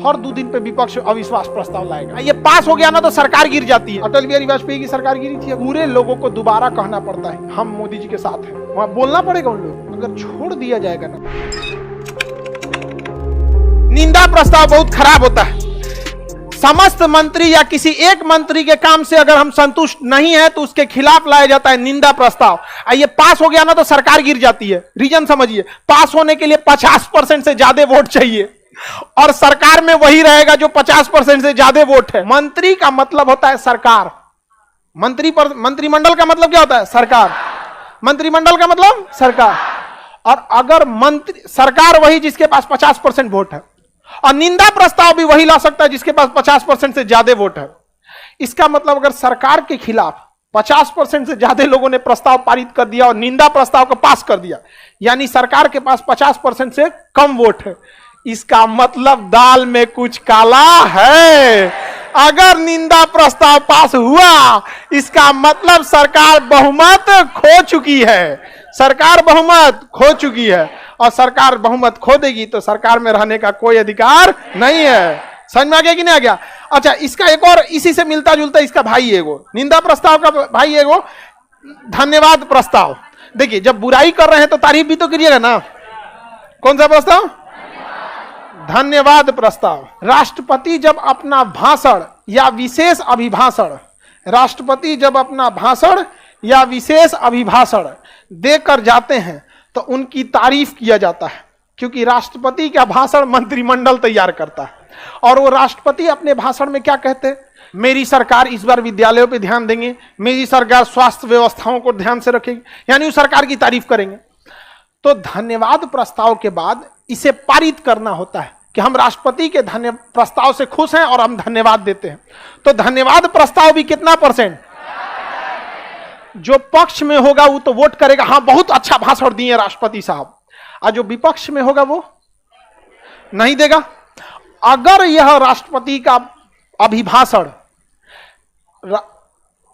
हर 2 दिन पे विपक्ष अविश्वास प्रस्ताव लाएगा। ये पास हो गया ना तो सरकार गिर जाती है। अटल बिहारी वाजपेयी की सरकार गिरी थी। पूरे लोगों को दोबारा कहना पड़ता है हम मोदी जी के साथ हैं। वहां बोलना पड़ेगा उन लोग। अगर छोड़ दिया जाएगा ना, निंदा प्रस्ताव बहुत खराब होता है। समस्त मंत्री या किसी एक मंत्री के काम से अगर हम संतुष्ट नहीं है तो उसके खिलाफ लाया जाता है निंदा प्रस्ताव। ये पास हो गया ना तो सरकार गिर जाती है। रीजन समझिए, पास होने के लिए 50% से ज्यादा वोट चाहिए और सरकार में वही रहेगा जो 50% से ज्यादा वोट है। मंत्री का मतलब होता है सरकार। मंत्रिमंडल का मतलब क्या होता है? सरकार। मंत्रिमंडल का मतलब सरकार। और अगर सरकार वही जिसके पास 50% वोट है, और निंदा प्रस्ताव भी वही ला सकता है जिसके पास 50% से ज्यादा वोट है। इसका मतलब अगर सरकार के खिलाफ 50% से ज्यादा लोगों ने प्रस्ताव पारित कर दिया और निंदा प्रस्ताव को पास कर दिया, यानी सरकार के पास 50% से कम वोट है, इसका मतलब दाल में कुछ काला है। अगर निंदा प्रस्ताव पास हुआ, इसका मतलब सरकार बहुमत खो चुकी है। सरकार बहुमत खो चुकी है और सरकार बहुमत खो देगी तो सरकार में रहने का कोई अधिकार नहीं है। समझ में आ गया कि नहीं आ गया? अच्छा, इसका एक और इसी से मिलता जुलता इसका भाई एगो, निंदा प्रस्ताव का भाई एगो धन्यवाद प्रस्ताव। देखिए, जब बुराई कर रहे हैं तो तारीफ भी तो करिएगा ना। कौन सा प्रस्ताव? धन्यवाद प्रस्ताव। राष्ट्रपति जब अपना भाषण या विशेष अभिभाषण राष्ट्रपति जब अपना भाषण या विशेष अभिभाषण देकर जाते हैं तो उनकी तारीफ किया जाता है, क्योंकि राष्ट्रपति का भाषण मंत्रिमंडल तैयार करता है। और वो राष्ट्रपति अपने भाषण में क्या कहते हैं? मेरी सरकार इस बार विद्यालयों पे ध्यान देंगे, मेरी सरकार स्वास्थ्य व्यवस्थाओं को ध्यान से रखेगी, यानी उस सरकार की तारीफ करेंगे। तो धन्यवाद प्रस्ताव के बाद इसे पारित करना होता है कि हम राष्ट्रपति के प्रस्ताव से खुश हैं और हम धन्यवाद देते हैं। तो धन्यवाद प्रस्ताव भी कितना %? जो पक्ष में होगा वो तो वोट करेगा, हाँ बहुत अच्छा भाषण दिए राष्ट्रपति साहब, और जो विपक्ष में होगा वो नहीं देगा। अगर यह राष्ट्रपति का अभिभाषण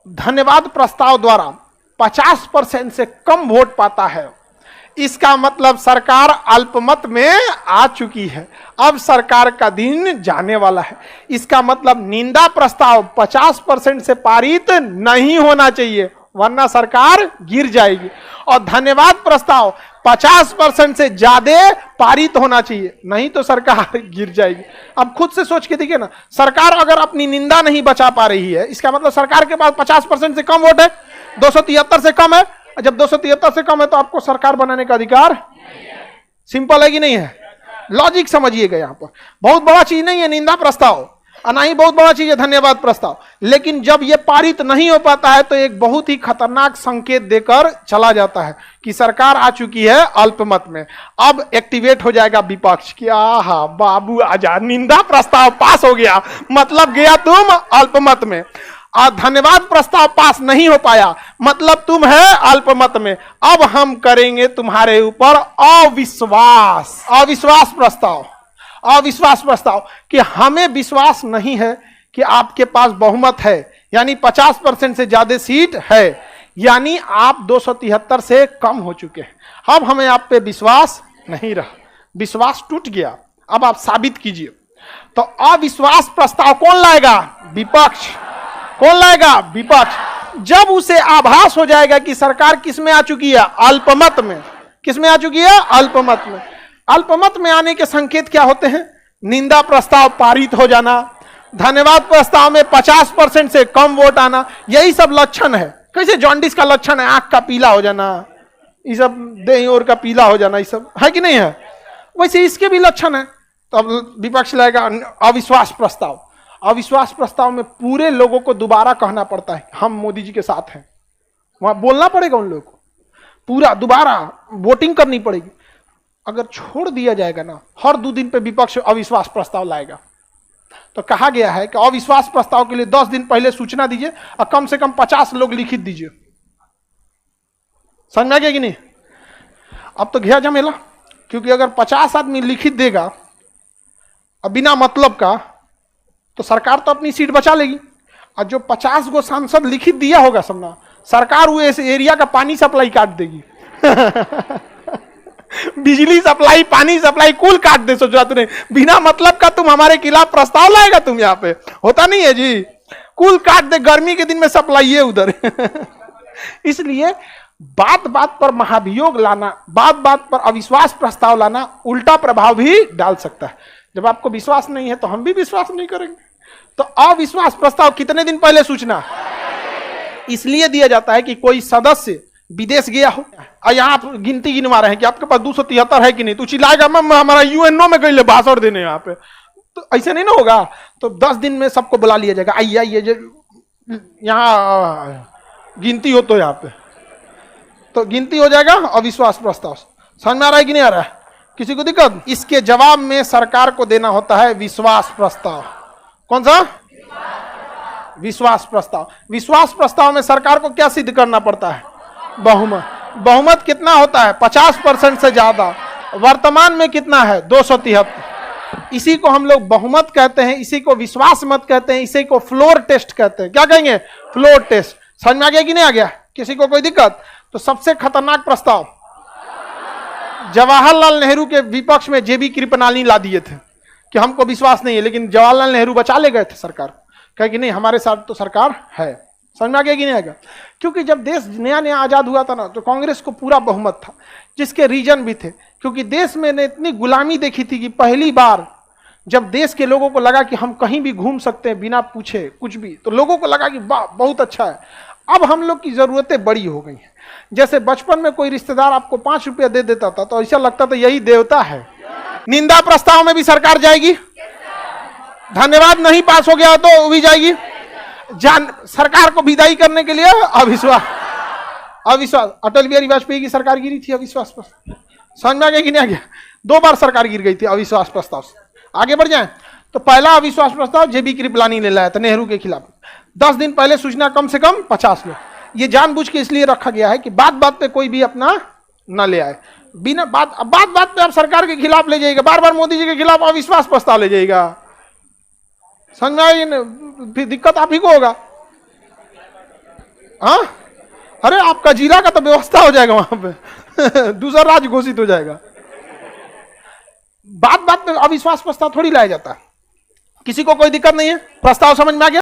धन्यवाद प्रस्ताव द्वारा 50% से कम वोट पाता है, इसका मतलब सरकार अल्पमत में आ चुकी है। अब सरकार का दिन जाने वाला है। इसका मतलब निंदा प्रस्ताव 50% से पारित नहीं होना चाहिए, वरना सरकार गिर जाएगी। और धन्यवाद प्रस्ताव 50% से ज्यादा पारित होना चाहिए, नहीं तो सरकार गिर जाएगी। अब खुद से सोच के देखिए ना, सरकार अगर अपनी निंदा नहीं बचा पा रही है, इसका मतलब सरकार के पास 50% से कम वोट है, 273 से कम है। जब 273 से कम है तो आपको सरकार बनाने का अधिकार। सिंपल है कि नहीं है? लॉजिक समझिएगा। यहां पर बहुत बड़ा चीज नहीं है निंदा प्रस्ताव, और ना ही बहुत बड़ा चीज है धन्यवाद प्रस्ताव। लेकिन जब यह पारित नहीं हो पाता है तो एक बहुत ही खतरनाक संकेत देकर चला जाता है कि सरकार आ चुकी है अल्पमत में। अब एक्टिवेट हो जाएगा विपक्ष कि आहा बाबू आजा, निंदा प्रस्ताव पास हो गया, मतलब गया तुम अल्पमत में। और धन्यवाद प्रस्ताव पास नहीं हो पाया, मतलब तुम है अल्पमत में। अब हम करेंगे तुम्हारे ऊपर अविश्वास प्रस्ताव। अविश्वास प्रस्ताव कि हमें विश्वास नहीं है कि आपके पास बहुमत है, यानी 50% से ज्यादा सीट है, यानी आप 273 से कम हो चुके हैं। अब हमें आप पे विश्वास नहीं रहा, विश्वास टूट गया, अब आप साबित कीजिए। तो अविश्वास प्रस्ताव कौन लाएगा? विपक्ष। कौन लाएगा? विपक्ष। जब उसे आभास हो जाएगा कि सरकार किस में आ चुकी है? अल्पमत में। किस में आ चुकी है? अल्पमत में। अल्पमत में आने के संकेत क्या होते हैं? निंदा प्रस्ताव पारित हो जाना, धन्यवाद प्रस्ताव में 50% से कम वोट आना, यही सब लक्षण है। कैसे जॉन्डिस का लक्षण है आंख का पीला हो जाना, ये सब देह और का पीला हो जाना, ये सब है कि नहीं है? वैसे इसके भी लक्षण है। तो अब विपक्ष लाएगा अविश्वास प्रस्ताव। अविश्वास प्रस्ताव में पूरे लोगों को दोबारा कहना पड़ता है हम मोदी जी के साथ हैं। वहां बोलना पड़ेगा उन लोगों को, पूरा दोबारा वोटिंग करनी पड़ेगी। अगर छोड़ दिया जाएगा ना, हर 2 दिन पे विपक्ष अविश्वास प्रस्ताव लाएगा। तो कहा गया है कि अविश्वास प्रस्ताव के लिए 10 दिन पहले सूचना दीजिए और कम से कम 50 लोग लिखित दीजिए। समझ में आ गया कि नहीं? अब तो गया झमेला, क्योंकि अगर 50 आदमी लिखित देगा बिना मतलब का, तो सरकार तो अपनी सीट बचा लेगी। और जो 50 गो सांसद लिखित दिया होगा सबना, सरकार वो इस एरिया का पानी सप्लाई काट देगी। बिजली सप्लाई, पानी सप्लाई, कुल काट दे। सोचो तूने, बिना मतलब का तुम हमारे खिलाफ प्रस्ताव लाएगा तुम यहाँ पे? होता नहीं है जी, कुल काट दे, गर्मी के दिन में सप्लाई है उधर। इसलिए बात बात पर महाभियोग लाना, बात बात पर अविश्वास प्रस्ताव लाना उल्टा प्रभाव भी डाल सकता है। जब आपको विश्वास नहीं है तो हम भी विश्वास नहीं करेंगे। तो अविश्वास प्रस्ताव कितने दिन पहले सूचना इसलिए दिया जाता है कि कोई सदस्य विदेश गया हो और यहाँ आप गिनती गिनवा रहे हैं कि आपके पास 273 है कि नहीं, तो चिल्लाएगा मैं हमारा यूएनओ में गई भाषण देने यहाँ पे, तो ऐसे नहीं ना होगा। तो 10 दिन में सबको बुला लिया जाएगा, आइए आइए यहाँ गिनती हो, तो यहाँ पे तो गिनती हो जाएगा। अविश्वास प्रस्ताव समझ में आ रहा है कि नहीं आ रहा है? किसी को दिक्कत? इसके जवाब में सरकार को देना होता है विश्वास प्रस्ताव। कौन सा? विश्वास प्रस्ताव। विश्वास प्रस्ताव में सरकार को क्या सिद्ध करना पड़ता है? बहुमत। बहुमत कितना होता है? 50% से ज्यादा। वर्तमान में कितना है? 273। इसी को हम लोग बहुमत कहते हैं, इसी को विश्वास मत कहते हैं, इसी को फ्लोर टेस्ट कहते हैं। क्या कहेंगे? Floor test. समझ में आ गया कि नहीं आ गया? किसी को कोई दिक्कत? तो सबसे खतरनाक प्रस्ताव जवाहरलाल नेहरू के विपक्ष में जेबी कृपलानी ला दिए थे कि हमको विश्वास नहीं है, लेकिन जवाहरलाल नेहरू बचा ले गए थे सरकार, कहे कि नहीं हमारे साथ तो सरकार है। समझ में आ गया कि नहीं आएगा? क्योंकि जब देश नया नया आजाद हुआ था ना, तो कांग्रेस को पूरा बहुमत था, जिसके रीजन भी थे। क्योंकि देश में ने इतनी गुलामी देखी थी कि पहली बार जब देश के लोगों को लगा कि हम कहीं भी घूम सकते हैं बिना पूछे कुछ भी, तो लोगों को लगा कि वाह बहुत अच्छा है। अब हम लोग की जरूरतें बड़ी हो गई हैं। जैसे बचपन में कोई रिश्तेदार आपको 5 रुपया दे देता था तो ऐसा लगता था यही देवता है। निंदा प्रस्ताव में भी सरकार जाएगी, धन्यवाद नहीं पास हो गया तो भी जाएगी। सरकार को विदाई करने के लिए अविश्वास। अविश्वास अटल बिहारी वाजपेयी की सरकार गिरी थी अविश्वास प्रस्ताव। समझ में आ गया कि नहीं आ गया? 2 बार सरकार गिर गई थी अविश्वास प्रस्ताव से। आगे बढ़ जाए तो पहला अविश्वास प्रस्ताव जेबी कृपलानी ने लाया था नेहरू के खिलाफ। 10 दिन पहले सूचना कम से कम 50 लोग। ये जानबूझ के इसलिए रखा गया है कि बात बात पे कोई भी अपना ना ले आए। बिना बात बात पे आप सरकार के खिलाफ ले जाइएगा, बार बार मोदी जी के खिलाफ अविश्वास प्रस्ताव ले जाइएगा। समझ में आई? फिर दिक्कत आप ही को होगा। हाँ, अरे आपका जिला का तो व्यवस्था हो जाएगा वहां पे। दूसरा राज्य घोषित हो जाएगा। बात बात पे अविश्वास प्रस्ताव थोड़ी लाया जाता है। किसी को कोई दिक्कत नहीं है? प्रस्ताव समझ में आ गया?